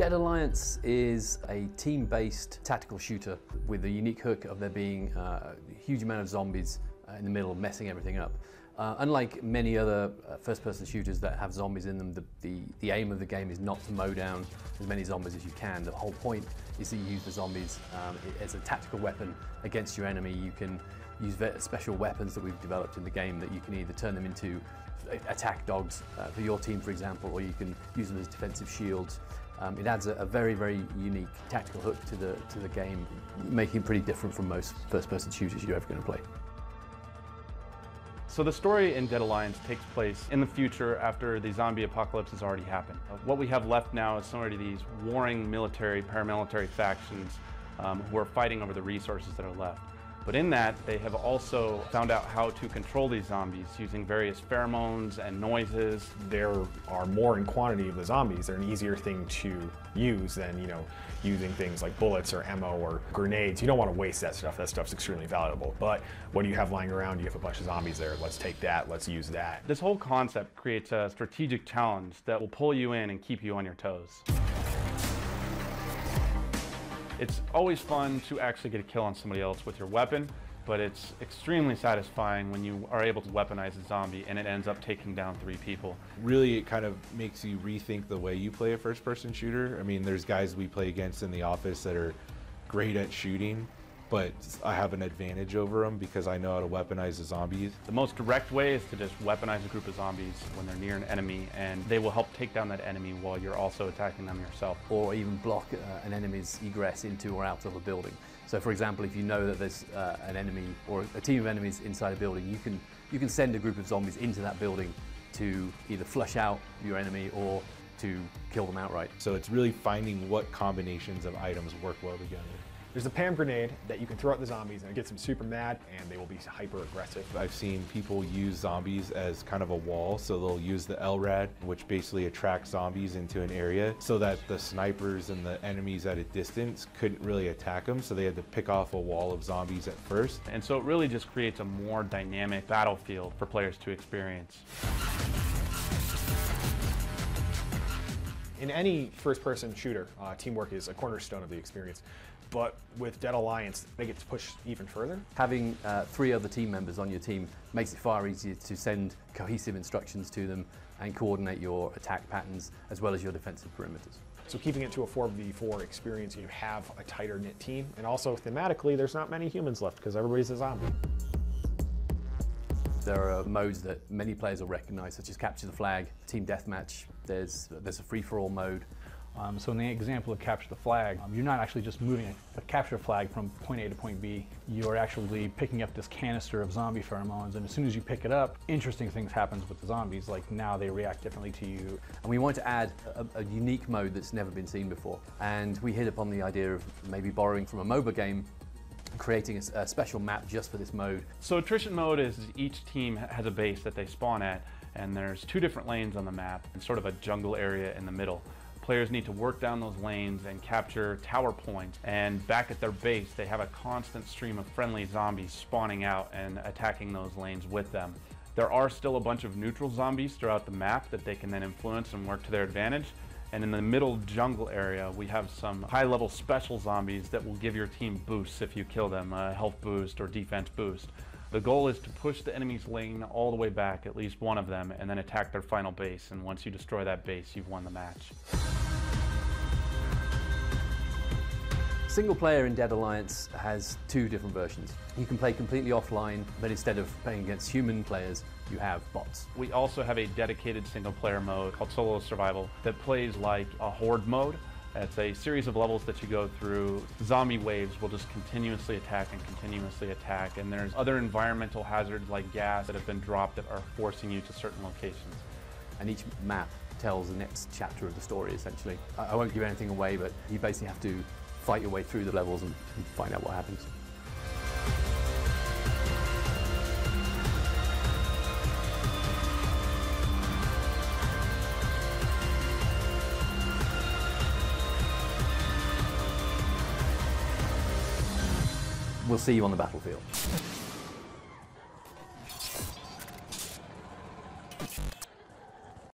Dead Alliance is a team-based tactical shooter with the unique hook of there being a huge amount of zombies in the middle messing everything up. Unlike many other first-person shooters that have zombies in them, the aim of the game is not to mow down as many zombies as you can. The whole point is that you use the zombies as a tactical weapon against your enemy. You can use special weapons that we've developed in the game that you can either turn them into attack dogs for your team, for example, or you can use them as defensive shields. It adds a very, very unique tactical hook to the game, making it pretty different from most first-person shooters you're ever going to play. So the story in Dead Alliance takes place in the future after the zombie apocalypse has already happened. What we have left now is similar to these warring military, paramilitary factions who are fighting over the resources that are left. But in that, they have also found out how to control these zombies using various pheromones and noises. There are more in quantity of the zombies. They're an easier thing to use than, using things like bullets or ammo or grenades. You don't want to waste that stuff. That stuff's extremely valuable. But what do you have lying around? You have a bunch of zombies there. Let's take that. Let's use that. This whole concept creates a strategic challenge that will pull you in and keep you on your toes. It's always fun to actually get a kill on somebody else with your weapon, but it's extremely satisfying when you are able to weaponize a zombie and it ends up taking down 3 people. Really, it kind of makes you rethink the way you play a first-person shooter. I mean, there's guys we play against in the office that are great at shooting, but I have an advantage over them because I know how to weaponize the zombies. The most direct way is to just weaponize a group of zombies when they're near an enemy, and they will help take down that enemy while you're also attacking them yourself. Or even block an enemy's egress into or out of a building. So for example, if you know that there's an enemy or a team of enemies inside a building, you can send a group of zombies into that building to either flush out your enemy or to kill them outright. So it's really finding what combinations of items work well together. There's a PAM grenade that you can throw at the zombies and it gets them super mad and they will be hyper aggressive. I've seen people use zombies as kind of a wall, so they'll use the LRAD, which basically attracts zombies into an area so that the snipers and the enemies at a distance couldn't really attack them, so they had to pick off a wall of zombies at first. And so it really just creates a more dynamic battlefield for players to experience. In any first-person shooter, teamwork is a cornerstone of the experience. But with Dead Alliance, they get to push even further. Having 3 other team members on your team makes it far easier to send cohesive instructions to them and coordinate your attack patterns as well as your defensive perimeters. So keeping it to a 4v4 experience, you have a tighter knit team, and also thematically, there's not many humans left because everybody's a zombie. There are modes that many players will recognize, such as Capture the Flag, Team Deathmatch. There's a free-for-all mode. So in the example of Capture the Flag, you're not actually just moving a capture flag from point A to point B. You're actually picking up this canister of zombie pheromones, and as soon as you pick it up, interesting things happen with the zombies, like now they react differently to you. And we wanted to add a unique mode that's never been seen before. And we hit upon the idea of maybe borrowing from a MOBA game, creating a special map just for this mode. So attrition mode is each team has a base that they spawn at, and there's 2 different lanes on the map and sort of a jungle area in the middle. Players need to work down those lanes and capture tower points, and back at their base they have a constant stream of friendly zombies spawning out and attacking those lanes with them. There are still a bunch of neutral zombies throughout the map that they can then influence and work to their advantage. And in the middle jungle area, we have some high-level special zombies that will give your team boosts if you kill them, a health boost or defense boost. The goal is to push the enemy's lane all the way back, at least one of them, and then attack their final base. And once you destroy that base, you've won the match. Single player in Dead Alliance has 2 different versions. You can play completely offline, but instead of playing against human players, you have bots. We also have a dedicated single player mode called Solo Survival that plays like a horde mode. It's a series of levels that you go through. Zombie waves will just continuously attack and continuously attack, and there's other environmental hazards like gas that have been dropped that are forcing you to certain locations. And each map tells the next chapter of the story, essentially. I won't give anything away, but you basically have to fight your way through the levels and find out what happens. We'll see you on the battlefield.